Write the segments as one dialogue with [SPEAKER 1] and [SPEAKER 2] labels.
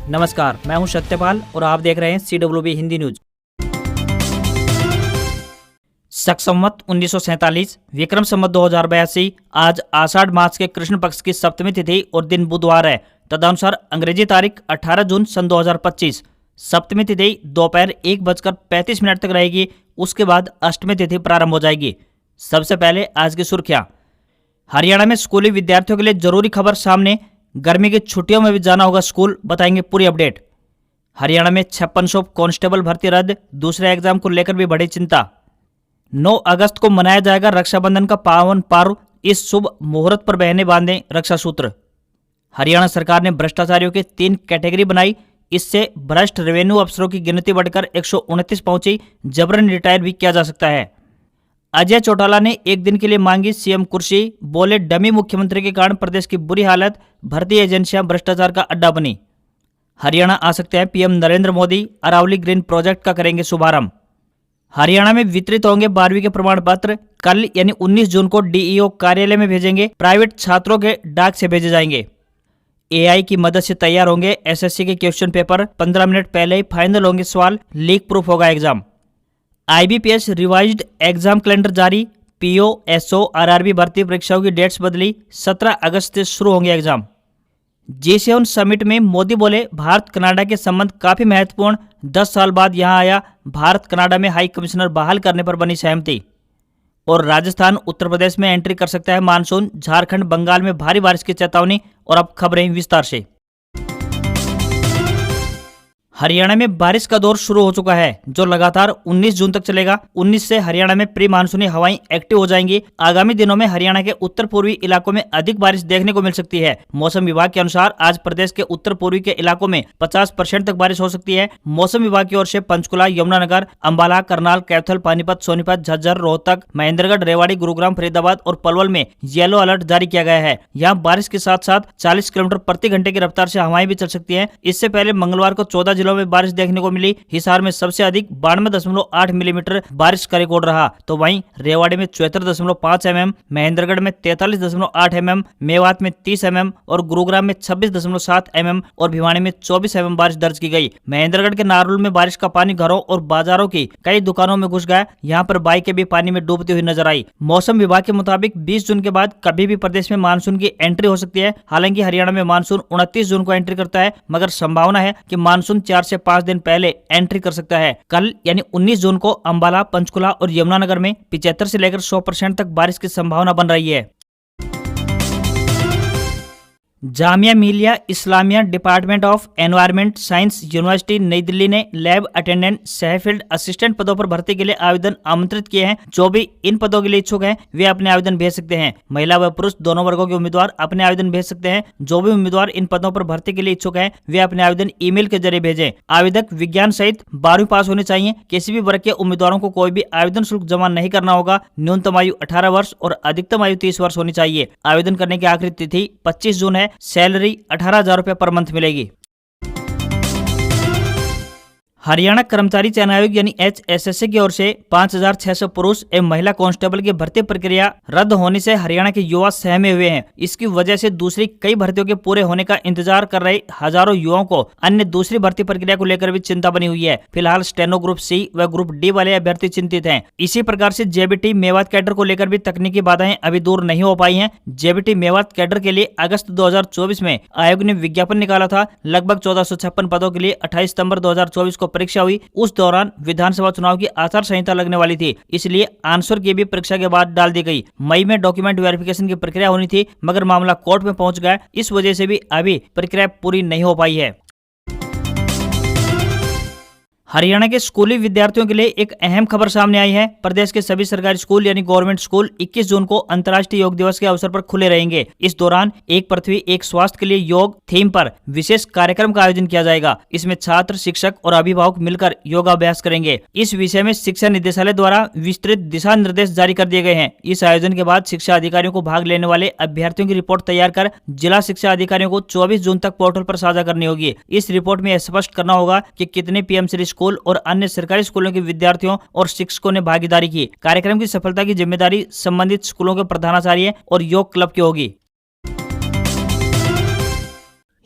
[SPEAKER 1] नमस्कार, मैं हूं सत्यपाल और आप देख रहे हैं CWB हिंदी न्यूज। शक संवत 1947 विक्रम संवत 2082 आज आषाढ़ मास के कृष्ण पक्ष की सप्तमी तिथि और दिन बुधवार है। तदनुसार अंग्रेजी तारीख 18 जून सन 2025 सप्तमी तिथि दोपहर 1:35 तक रहेगी। उसके बाद अष्टमी तिथि प्रारंभ हो जाएगी। सबसे पहले आज की सुर्खियां। हरियाणा में स्कूली विद्यार्थियों के लिए जरूरी खबर सामने। गर्मी की छुट्टियों में भी जाना होगा स्कूल, बताएंगे पूरी अपडेट। हरियाणा में 5600 कांस्टेबल भर्ती रद्द, दूसरे एग्जाम को लेकर भी बढ़ी चिंता। 9 अगस्त को मनाया जाएगा रक्षाबंधन का पावन पर्व। इस शुभ मुहूर्त पर बहनें बांधें रक्षा सूत्र। हरियाणा सरकार ने भ्रष्टाचारियों की 3 कैटेगरी बनाई। इससे भ्रष्ट रेवेन्यू अफसरों की गिनती बढ़कर 129 पहुंची। जबरन रिटायर भी किया जा सकता है। अजय चौटाला ने एक दिन के लिए मांगी सीएम कुर्सी, बोले डमी मुख्यमंत्री के कारण प्रदेश की बुरी हालत, भर्ती एजेंसियां भ्रष्टाचार का अड्डा बनी। हरियाणा आ सकते हैं PM Narendra Modi, Aravalli green project का करेंगे शुभारंभ। हरियाणा में वितरित होंगे 12वीं के प्रमाण पत्र। कल यानी 19 जून को डीईओ कार्यालय में भेजेंगे। प्राइवेट छात्रों के डाक से भेजे जाएंगे। एआई की मदद से तैयार होंगे एसएससी के क्वेश्चन पेपर। 15 मिनट पहले ही फाइनल होंगे सवाल, लीक प्रूफ होगा exam. IBPS revised exam calendar जारी। पीओ, एसओ, आरआरबी भर्ती परीक्षाओं की डेट्स बदली। 17 अगस्त से शुरू होंगे एग्जाम। G7 समिट में मोदी बोले भारत कनाडा के संबंध काफी महत्वपूर्ण। 10 साल बाद यहां आया। भारत कनाडा में हाई कमिश्नर बहाल करने पर बनी सहमति। और राजस्थान उत्तर प्रदेश में एंट्री कर सकता है मानसून। झारखंड बंगाल में भारी बारिश की चेतावनी। और अब खबरें विस्तार से। हरियाणा में बारिश का दौर शुरू हो चुका है, जो लगातार 19 जून तक चलेगा। 19 से हरियाणा में प्री मानसूनी हवाएं एक्टिव हो जाएंगी। आगामी दिनों में हरियाणा के उत्तर पूर्वी इलाकों में अधिक बारिश देखने को मिल सकती है। मौसम विभाग के अनुसार आज प्रदेश के उत्तर पूर्वी के इलाकों में 50% तक बारिश हो सकती है। मौसम विभाग की ओर से पंचकुला, यमुनानगर, अंबाला, करनाल, कैथल, पानीपत, सोनीपत, झज्जर, रोहतक, महेंद्रगढ़, रेवाड़ी, गुरुग्राम, फरीदाबाद और पलवल में येलो अलर्ट जारी किया गया है। यहाँ बारिश के साथ साथ 40 किलोमीटर प्रति घंटे की रफ्तार से हवाएं भी चल सकती है। इससे पहले मंगलवार को 14 जिलों में बारिश देखने को मिली। हिसार में सबसे अधिक 92.8 मिलीमीटर बारिश का रिकॉर्ड रहा। तो वहीं रेवाड़ी में 74.5 mm, महेंद्रगढ़ में 43.8 mm, मेवात में 30 mm और गुरुग्राम में 26.7 mm और भिवानी में 24 mm बारिश दर्ज की गई। महेंद्रगढ़ के नारुल में बारिश का पानी घरों और बाजारों की कई दुकानों में घुस गया। यहाँ पर बाइकें भी पानी में डूबती हुई नजर आई। मौसम विभाग के मुताबिक 20 जून के बाद कभी भी प्रदेश में मानसून की एंट्री हो सकती है। हालांकि हरियाणा में मानसून 29 जून को एंट्री करता है, मगर संभावना है कि मानसून 4 से 5 दिन पहले एंट्री कर सकता है। कल यानी 19 जून को अंबाला, पंचकुला और यमुनानगर में 75 से लेकर 100% तक बारिश की संभावना बन रही है। Jamia Millia Islamia department of environment science university नई दिल्ली ने लैब अटेंडेंट, सह फील्ड असिस्टेंट पदों पर भर्ती के लिए आवेदन आमंत्रित किए हैं। जो भी इन पदों के लिए इच्छुक हैं वे अपने आवेदन भेज सकते हैं। महिला व पुरुष दोनों वर्गों के उम्मीदवार अपने आवेदन भेज सकते हैं। जो भी उम्मीदवार इन पदों पर भर्ती के लिए इच्छुक हैं वे अपने आवेदन ईमेल के जरिए भेजें। आवेदक विज्ञान सहित 12वीं पास होने चाहिए। किसी भी वर्ग के उम्मीदवारों को कोई भी आवेदन शुल्क जमा नहीं करना होगा। न्यूनतम आयु 18 वर्ष और अधिकतम आयु 30 वर्ष होनी चाहिए। आवेदन करने की आखिरी तिथि 25 जून है। सैलरी 18,000 रुपये पर मंथ मिलेगी। हरियाणा कर्मचारी चयन आयोग यानी HSSC की ओर से 5,600 पुरुष एवं महिला कांस्टेबल की भर्ती प्रक्रिया रद्द होने से हरियाणा के युवा सहमे हुए हैं। इसकी वजह से दूसरी कई भर्तियों के पूरे होने का इंतजार कर रहे हजारों युवाओं को अन्य दूसरी भर्ती प्रक्रिया को लेकर भी चिंता बनी हुई है। फिलहाल स्टेनो ग्रुप C व ग्रुप D वाले अभ्यर्थी चिंतित हैं। इसी प्रकार से JBT मेवात कैडर को लेकर भी तकनीकी बाधाएं अभी दूर नहीं हो पाई हैं। JBT मेवात कैडर के लिए अगस्त 2024 में आयोग ने विज्ञापन निकाला था। लगभग 1456 पदों के लिए 28 सितंबर 2024 को परीक्षा हुई। उस दौरान विधानसभा चुनाव की आचार संहिता लगने वाली थी, इसलिए आंसर की भी परीक्षा के बाद डाल दी गई। मई में डॉक्यूमेंट वेरिफिकेशन की प्रक्रिया होनी थी, मगर मामला कोर्ट में पहुंच गया। इस वजह से भी अभी प्रक्रिया पूरी नहीं हो पाई है। हरियाणा के स्कूली विद्यार्थियों के लिए एक अहम खबर सामने आई है। प्रदेश के सभी सरकारी स्कूल यानी गवर्नमेंट स्कूल 21 जून को अंतर्राष्ट्रीय योग दिवस के अवसर पर खुले रहेंगे। इस दौरान एक पृथ्वी एक स्वास्थ्य के लिए योग थीम पर विशेष कार्यक्रम का आयोजन किया जाएगा। इसमें छात्र, शिक्षक और अभिभावक मिलकर योगाभ्यास करेंगे। इस विषय में शिक्षा निदेशालय द्वारा विस्तृत दिशा निर्देश जारी कर दिए गए हैं। इस आयोजन के बाद शिक्षा अधिकारियों को भाग लेने वाले अभ्यर्थियों की रिपोर्ट तैयार कर जिला शिक्षा अधिकारियों को 24 जून तक पोर्टल पर साझा करनी होगी। इस रिपोर्ट में स्पष्ट करना होगा कि कितने पीएमसी स्कूल और अन्य सरकारी स्कूलों के विद्यार्थियों और शिक्षकों ने भागीदारी की। कार्यक्रम की सफलता की जिम्मेदारी संबंधित स्कूलों के प्रधानाचार्य और योग क्लब की होगी।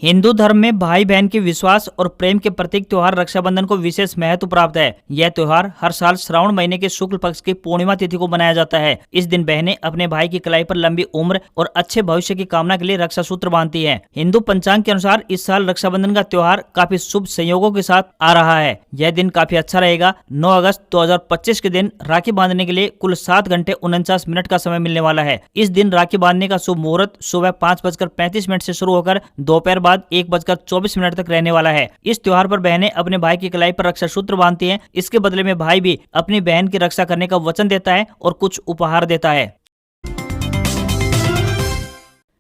[SPEAKER 1] हिंदू धर्म में भाई बहन के विश्वास और प्रेम के प्रतीक त्योहार रक्षाबंधन को विशेष महत्व प्राप्त है। यह त्योहार हर साल श्रावण महीने के शुक्ल पक्ष की पूर्णिमा तिथि को मनाया जाता है। इस दिन बहनें अपने भाई की कलाई पर लंबी उम्र और अच्छे भविष्य की कामना के लिए रक्षा सूत्र बांधती हैं। हिंदू पंचांग के अनुसार इस साल रक्षाबंधन का त्योहार काफी शुभ संयोगों के साथ आ रहा है। यह दिन काफी अच्छा रहेगा। 9 अगस्त 2025 के दिन राखी बांधने के लिए कुल 7 घंटे 49 मिनट का समय मिलने वाला है। इस दिन राखी बांधने का शुभ मुहूर्त सुबह 5:35 से शुरू होकर दोपहर बाद 1:24 तक रहने वाला है। इस त्योहार पर बहनें अपने भाई की कलाई पर रक्षा सूत्र बांधती हैं। इसके बदले में भाई भी अपनी बहन की रक्षा करने का वचन देता है और कुछ उपहार देता है।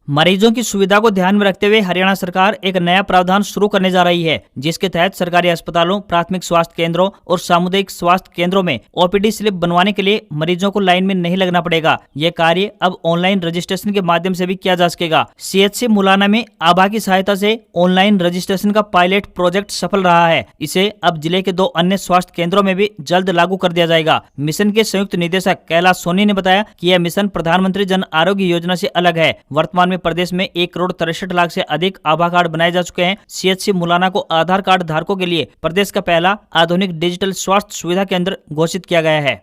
[SPEAKER 1] मरीजों की सुविधा को ध्यान में रखते हुए हरियाणा सरकार एक नया प्रावधान शुरू करने जा रही है, जिसके तहत सरकारी अस्पतालों, प्राथमिक स्वास्थ्य केंद्रों और सामुदायिक स्वास्थ्य केंद्रों में ओपीडी स्लिप बनवाने के लिए मरीजों को लाइन में नहीं लगना पड़ेगा। यह कार्य अब ऑनलाइन रजिस्ट्रेशन के माध्यम से भी किया जा सकेगा। CHC मुलाना में आभा की सहायता से ऑनलाइन रजिस्ट्रेशन का पायलट प्रोजेक्ट सफल रहा है। इसे अब जिले के 2 अन्य स्वास्थ्य केंद्रों में भी जल्द लागू कर दिया जाएगा। मिशन के संयुक्त निदेशक कैलाश सोनी ने बताया कि यह मिशन प्रधानमंत्री जन आरोग्य योजना से अलग है। वर्तमान में प्रदेश में 1,63,00,000 से अधिक आभा कार्ड बनाए जा चुके हैं। CHC मुलाना को आधार कार्ड धारकों के लिए प्रदेश का पहला आधुनिक डिजिटल स्वास्थ्य सुविधा केंद्र घोषित किया गया है।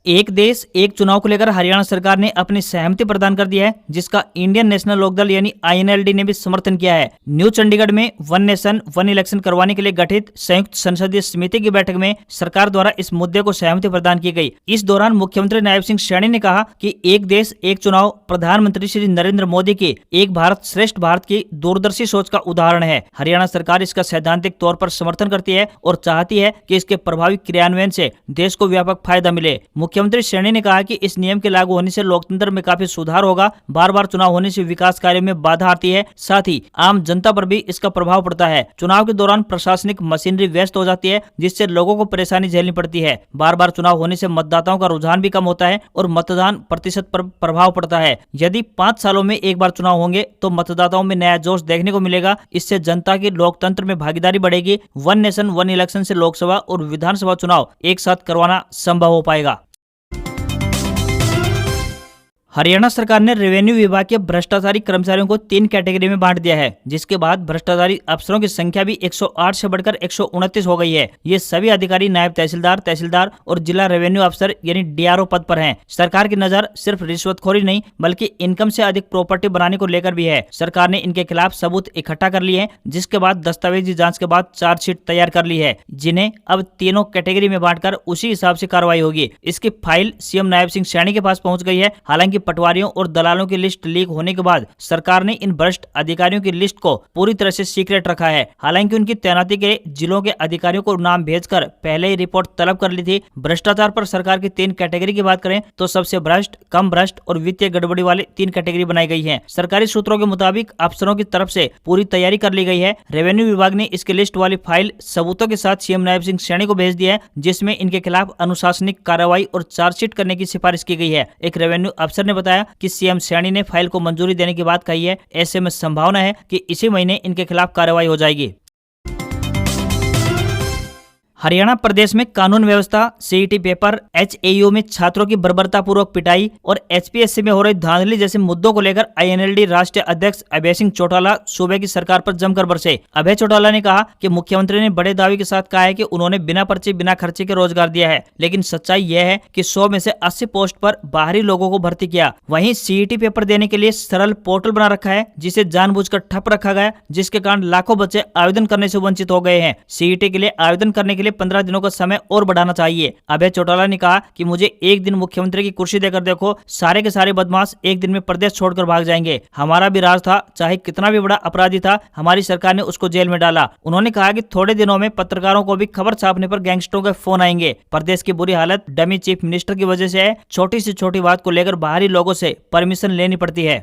[SPEAKER 1] एक देश एक चुनाव को लेकर हरियाणा सरकार ने अपनी सहमति प्रदान कर दी है, जिसका इंडियन नेशनल लोकदल यानी INLD ने भी समर्थन किया है। न्यू चंडीगढ़ में वन नेशन वन इलेक्शन करवाने के लिए गठित संयुक्त संसदीय समिति की बैठक में सरकार द्वारा इस मुद्दे को सहमति प्रदान की गई। इस दौरान मुख्यमंत्री नायब सिंह सैनी ने कहा कि एक देश एक चुनाव प्रधानमंत्री श्री नरेंद्र मोदी की एक भारत श्रेष्ठ भारत की दूरदर्शी सोच का उदाहरण है। हरियाणा सरकार इसका सैद्धांतिक तौर पर समर्थन करती है और चाहती है कि इसके प्रभावी क्रियान्वयन से देश को व्यापक फायदा मिले। मुख्यमंत्री सैनी ने कहा कि इस नियम के लागू होने से लोकतंत्र में काफी सुधार होगा। बार बार चुनाव होने से विकास कार्य में बाधा आती है, साथ ही आम जनता पर भी इसका प्रभाव पड़ता है। चुनाव के दौरान प्रशासनिक मशीनरी व्यस्त हो जाती है, जिससे लोगों को परेशानी झेलनी पड़ती है। बार बार चुनाव होने से मतदाताओं का रुझान भी कम होता है और मतदान प्रतिशत पर प्रभाव पड़ता है। यदि 5 सालों में एक बार चुनाव होंगे तो मतदाताओं में नया जोश देखने को मिलेगा। इससे जनता की लोकतंत्र में भागीदारी बढ़ेगी। वन नेशन वन इलेक्शन से लोकसभा और विधानसभा चुनाव एक साथ करवाना संभव हो पाएगा। हरियाणा सरकार ने रेवेन्यू विभाग के भ्रष्टाचारी कर्मचारियों को 3 कैटेगरी में बांट दिया है, जिसके बाद भ्रष्टाचारी अफसरों की संख्या भी 108 से बढ़कर 129 हो गई है। ये सभी अधिकारी नायब तहसीलदार, तहसीलदार और जिला रेवेन्यू अफसर यानी DRO पद पर हैं। सरकार की नजर सिर्फ रिश्वतखोरी नहीं बल्कि इनकम से अधिक प्रॉपर्टी बनाने को लेकर भी है। सरकार ने इनके खिलाफ सबूत इकट्ठा कर लिए हैं, जिसके बाद दस्तावेजी जाँच के बाद चार्जशीट तैयार कर ली है, जिन्हें अब तीनों कैटेगरी में बांटकर उसी हिसाब से कार्रवाई होगी। इसकी फाइल CM नायब सिंह सैनी के पास पहुंच गई है। हालांकि पटवारियों और दलालों की लिस्ट लीक होने के बाद सरकार ने इन भ्रष्ट अधिकारियों की लिस्ट को पूरी तरह से सीक्रेट रखा है। हालांकि उनकी तैनाती के जिलों के अधिकारियों को नाम भेजकर पहले ही रिपोर्ट तलब कर ली थी। भ्रष्टाचार पर सरकार की 3 कैटेगरी की बात करें तो सबसे भ्रष्ट, कम भ्रष्ट और वित्तीय गड़बड़ी वाले 3 कैटेगरी बनाई गई है। सरकारी सूत्रों के मुताबिक अफसरों की तरफ से पूरी तैयारी कर ली गई है। रेवेन्यू विभाग ने इसकी लिस्ट वाली फाइल सबूतों के साथ CM नायब सिंह सैनी को भेज दिया है, जिसमें इनके खिलाफ अनुशासनिक कार्रवाई और चार्जशीट करने की सिफारिश की गई है। एक रेवेन्यू अफसर ने बताया कि CM सैनी ने फाइल को मंजूरी देने की बात कही है। ऐसे में संभावना है कि इसी महीने इनके खिलाफ कार्रवाई हो जाएगी। हरियाणा प्रदेश में कानून व्यवस्था, CET पेपर, HAU में छात्रों की बर्बरतापूर्वक पिटाई और HPSC में हो रही धांधली जैसे मुद्दों को लेकर INLD राष्ट्रीय अध्यक्ष अभय सिंह चौटाला सूबे की सरकार पर जमकर बरसे। अभय चौटाला ने कहा कि मुख्यमंत्री ने बड़े दावे के साथ कहा है कि उन्होंने बिना पर्ची बिना खर्चे के रोजगार दिया है, लेकिन सच्चाई यह है कि 100 में से 80 पोस्ट पर बाहरी लोगों को भर्ती किया। वहीं CET पेपर देने के लिए सरल पोर्टल बना रखा है, जिसे जानबूझकर ठप रखा गया, जिसके कारण लाखों बच्चे आवेदन करने से वंचित हो गए हैं। CET के लिए आवेदन करने के लिए 15 दिनों का समय और बढ़ाना चाहिए। अभय चौटाला ने कहा कि मुझे एक दिन मुख्यमंत्री की कुर्सी देकर देखो, सारे के सारे बदमाश एक दिन में प्रदेश छोड़कर भाग जाएंगे। हमारा भी राज था, चाहे कितना भी बड़ा अपराधी था, हमारी सरकार ने उसको जेल में डाला। उन्होंने कहा कि थोड़े दिनों में पत्रकारों को भी खबर छापने पर गैंगस्टरों के फोन आएंगे। प्रदेश की बुरी हालत डमी चीफ मिनिस्टर की वजह से है। छोटी से छोटी बात को लेकर बाहरी लोगों से परमिशन लेनी पड़ती है।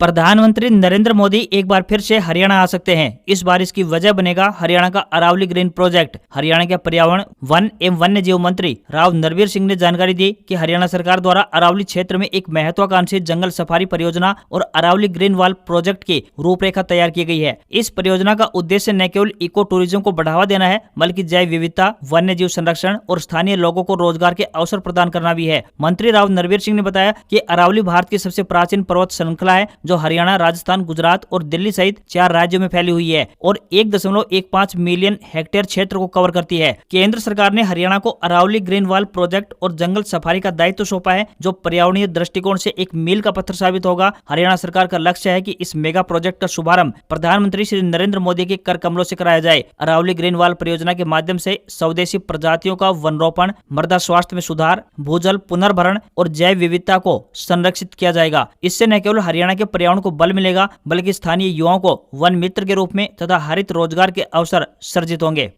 [SPEAKER 1] प्रधानमंत्री नरेंद्र मोदी एक बार फिर से हरियाणा आ सकते हैं। इस बार इसकी वजह बनेगा हरियाणा का अरावली ग्रीन प्रोजेक्ट। हरियाणा के पर्यावरण, वन एवं वन्य जीव मंत्री राव नरवीर सिंह ने जानकारी दी कि हरियाणा सरकार द्वारा अरावली क्षेत्र में एक महत्वाकांक्षी जंगल सफारी परियोजना और अरावली ग्रीन वॉल प्रोजेक्ट की रूपरेखा तैयार की गई है। इस परियोजना का उद्देश्य न केवल इको टूरिज्म को बढ़ावा देना है, बल्कि जैव विविधता, वन्य जीव संरक्षण और स्थानीय लोगों को रोजगार के अवसर प्रदान करना भी है। मंत्री राव नरवीर सिंह ने बताया कि अरावली भारत की सबसे प्राचीन पर्वत श्रृंखला है, जो हरियाणा, राजस्थान, गुजरात और दिल्ली सहित 4 राज्यों में फैली हुई है और 1.15 मिलियन हेक्टेयर क्षेत्र को कवर करती है। केंद्र सरकार ने हरियाणा को अरावली ग्रीन वॉल प्रोजेक्ट और जंगल सफारी का दायित्व सौंपा है, जो पर्यावरणीय दृष्टिकोण से एक मील का पत्थर साबित होगा। हरियाणा सरकार का लक्ष्य है कि इस मेगा प्रोजेक्ट का शुभारंभ प्रधानमंत्री श्री नरेंद्र मोदी के कर कमलों से कराया जाए। अरावली ग्रीन वॉल परियोजना के माध्यम से स्वदेशी प्रजातियों का वनरोपण, मृदा स्वास्थ्य में सुधार, भूजल पुनर्भरण और जैव विविधता को संरक्षित किया जाएगा। इससे न केवल हरियाणा के पर्यावरण को बल मिलेगा, बल्कि स्थानीय युवाओं को वन मित्र के रूप में तथा हरित रोजगार के अवसर सृजित होंगे।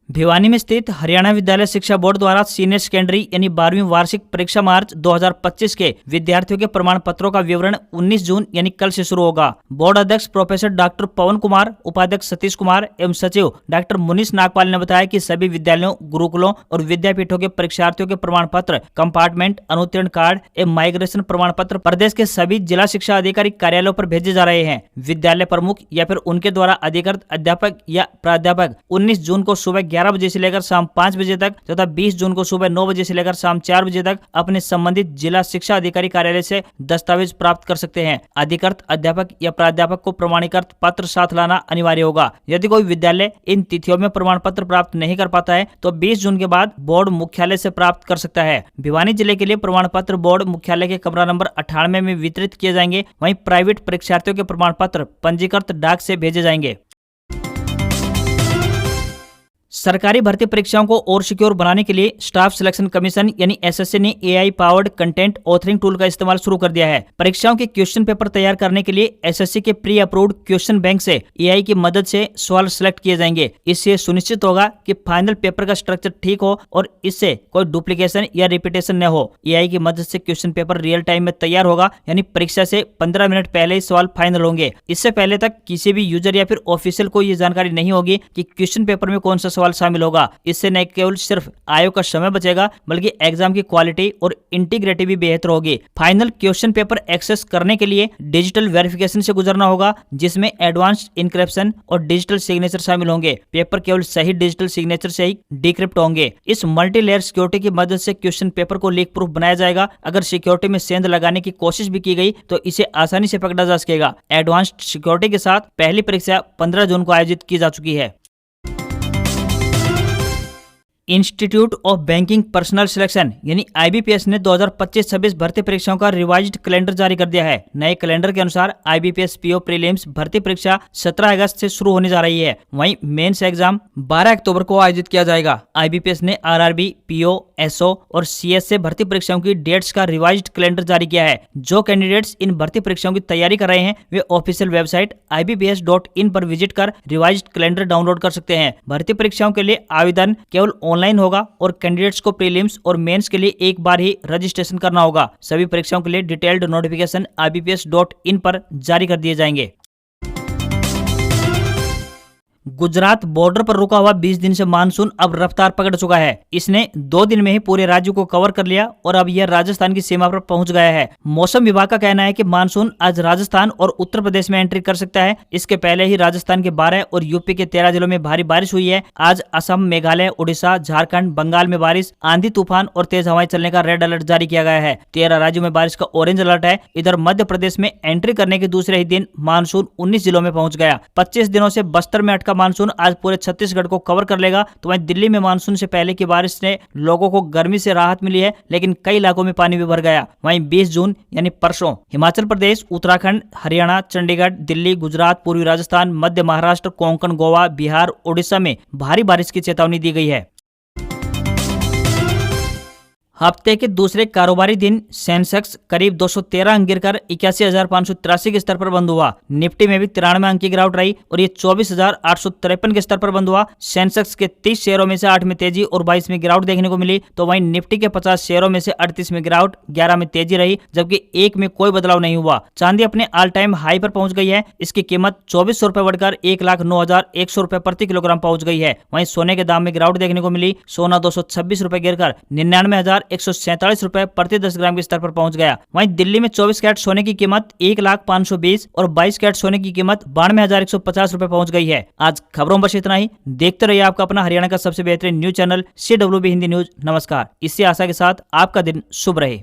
[SPEAKER 1] भिवानी में स्थित हरियाणा विद्यालय शिक्षा बोर्ड द्वारा सीनियर सेकेंडरी यानी 12वीं वार्षिक परीक्षा मार्च 2025 के विद्यार्थियों के प्रमाण पत्रों का विवरण 19 जून यानी कल से शुरू होगा। बोर्ड अध्यक्ष प्रोफेसर डॉक्टर पवन कुमार, उपाध्यक्ष सतीश कुमार एवं सचिव डॉक्टर मुनीश नागपाल ने बताया कि सभी विद्यालयों, गुरुकुलों और विद्यापीठों के परीक्षार्थियों के प्रमाण पत्र, कंपार्टमेंट, अनुत्तीर्ण कार्ड एवं माइग्रेशन प्रमाण पत्र प्रदेश के सभी जिला शिक्षा अधिकारी कार्यालयों पर भेजे जा रहे हैं। विद्यालय प्रमुख या फिर उनके द्वारा अधिकृत अध्यापक या प्राध्यापक 19 जून को सुबह 11 बजे से लेकर शाम 5 बजे तक तथा 20 जून को सुबह 9 बजे से लेकर शाम 4 बजे तक अपने संबंधित जिला शिक्षा अधिकारी कार्यालय से दस्तावेज प्राप्त कर सकते हैं। अधिकृत अध्यापक या प्राध्यापक को प्रमाणीकृत पत्र साथ लाना अनिवार्य होगा। यदि कोई विद्यालय इन तिथियों में प्रमाण पत्र प्राप्त नहीं कर पाता है तो 20 जून के बाद बोर्ड मुख्यालय से प्राप्त कर सकता है। भिवानी जिले के लिए प्रमाण पत्र बोर्ड मुख्यालय के कमरा नंबर 98 में वितरित किए जाएंगे। वहीं प्राइवेट परीक्षार्थियों के प्रमाण पत्र पंजीकृत डाक से भेजे जाएंगे। सरकारी भर्ती परीक्षाओं को और सिक्योर बनाने के लिए स्टाफ सिलेक्शन कमीशन यानी एसएससी ने AI powered content authoring tool का इस्तेमाल शुरू कर दिया है। परीक्षाओं के क्वेश्चन पेपर तैयार करने के लिए एसएससी के प्री अप्रूव्ड क्वेश्चन बैंक से एआई की मदद से सवाल सिलेक्ट किए जाएंगे। इससे सुनिश्चित होगा कि फाइनल पेपर का स्ट्रक्चर ठीक हो और इससे कोई डुप्लीकेशन या रिपीटेशन न हो। एआई की मदद से क्वेश्चन पेपर रियल टाइम में तैयार होगा, यानी परीक्षा से 15 मिनट पहले ही सवाल फाइनल होंगे। इससे पहले तक किसी भी यूजर या फिर ऑफिशियल को ये जानकारी नहीं होगी कि क्वेश्चन पेपर में कौन सा सवाल शामिल होगा। इससे न केवल सिर्फ आयोग का समय बचेगा, बल्कि एग्जाम की क्वालिटी और इंटीग्रिटी भी बेहतर होगी। फाइनल क्वेश्चन पेपर एक्सेस करने के लिए डिजिटल वेरिफिकेशन से गुजरना होगा, जिसमें एडवांस्ड इनक्रिप्शन और डिजिटल सिग्नेचर शामिल होंगे। पेपर केवल सही डिजिटल सिग्नेचर से ही डिक्रिप्ट होंगे। इस मल्टी लेयर सिक्योरिटी की मदद से क्वेश्चन पेपर को लीक प्रूफ बनाया जाएगा। अगर सिक्योरिटी में सेंध लगाने की कोशिश भी की गई तो इसे आसानी से पकड़ा जा सकेगा। एडवांस्ड सिक्योरिटी के साथ पहली परीक्षा 15 जून को आयोजित की जा चुकी है। Institute of banking personal selection यानी आईबीपीएस ने 2025-26 भर्ती परीक्षाओं का रिवाइज्ड कैलेंडर जारी कर दिया है। नए कैलेंडर के अनुसार आईबीपीएस पीओ प्रीलिम्स भर्ती परीक्षा 17 अगस्त से शुरू होने जा रही है। वहीं मेंस एग्जाम 12 अक्टूबर को आयोजित किया जाएगा। आईबीपीएस ने आरआरबी, पीओ, एसओ और सीएसए भर्ती परीक्षाओं की डेट्स का रिवाइज्ड कैलेंडर जारी किया है। जो कैंडिडेट्स इन भर्ती परीक्षाओं की तैयारी कर रहे हैं वे ऑफिशियल वेबसाइट ibps.in पर विजिट कर रिवाइज्ड कैलेंडर डाउनलोड कर सकते हैं। भर्ती परीक्षाओं के लिए आवेदन केवल ऑनलाइन होगा और कैंडिडेट्स को प्रीलिम्स और मेंस के लिए एक बार ही रजिस्ट्रेशन करना होगा। सभी परीक्षाओं के लिए डिटेल्ड नोटिफिकेशन ibps.in पर जारी कर दिए जाएंगे। गुजरात बॉर्डर पर रुका हुआ 20 दिन से मानसून अब रफ्तार पकड़ चुका है। इसने 2 दिन में ही पूरे राज्य को कवर कर लिया और अब यह राजस्थान की सीमा पर पहुंच गया है। मौसम विभाग का कहना है कि मानसून आज राजस्थान और उत्तर प्रदेश में एंट्री कर सकता है। इसके पहले ही राजस्थान के 12 और यूपी के 13 जिलों में भारी बारिश हुई है। आज असम, मेघालय, उड़ीसा, झारखंड, बंगाल में बारिश, आंधी तूफान और तेज हवाएं चलने का रेड अलर्ट जारी किया गया है। 13 राज्यों में बारिश का ऑरेंज अलर्ट है। इधर मध्य प्रदेश में एंट्री करने के दूसरे ही दिन मानसून 19 जिलों में पहुंच गया। 25 दिनों से बस्तर में अटका मानसून आज पूरे छत्तीसगढ़ को कवर कर लेगा। तो वहीं दिल्ली में मानसून से पहले की बारिश ने लोगों को गर्मी से राहत मिली है, लेकिन कई इलाकों में पानी भी भर गया। वहीं 20 जून यानी परसों हिमाचल प्रदेश, उत्तराखंड, हरियाणा, चंडीगढ़, दिल्ली, गुजरात, पूर्वी राजस्थान, मध्य महाराष्ट्र, कोंकण, गोवा, बिहार, उड़ीसा में भारी बारिश की चेतावनी दी गई है। हफ्ते के दूसरे कारोबारी दिन सेंसेक्स करीब 213 अंक गिरकर 81,583 के स्तर पर बंद हुआ। निफ्टी में भी 93 अंक की गिरावट रही और ये 24,853 के स्तर पर बंद हुआ। सेंसेक्स के 30 शेयरों में से 8 में तेजी और 22 में गिरावट देखने को मिली, तो वहीं निफ्टी के 50 शेयरों में से 38 में गिरावट, 11 में तेजी रही, जबकि एक में कोई बदलाव नहीं हुआ। चांदी अपने ऑल टाइम हाई पर पहुंच गई है। इसकी कीमत 2400 रुपए बढ़कर 1,09,100 रुपए प्रति किलोग्राम पहुंच गई है। वहीं सोने के दाम में गिरावट देखने को मिली। सोना 226 रुपए गिरकर 99,147 रुपए प्रति 10 ग्राम के स्तर पर पहुंच गया। वहीं दिल्ली में 24 कैरेट सोने की कीमत 1,520 और 22 कैरेट सोने की कीमत 92,150 रुपए पहुंच गई है। आज खबरों बस इतना ही। देखते रहिए आपका अपना हरियाणा का सबसे बेहतरीन news channel CWB Hindi news. नमस्कार। इसी आशा के साथ आपका दिन शुभ रहे।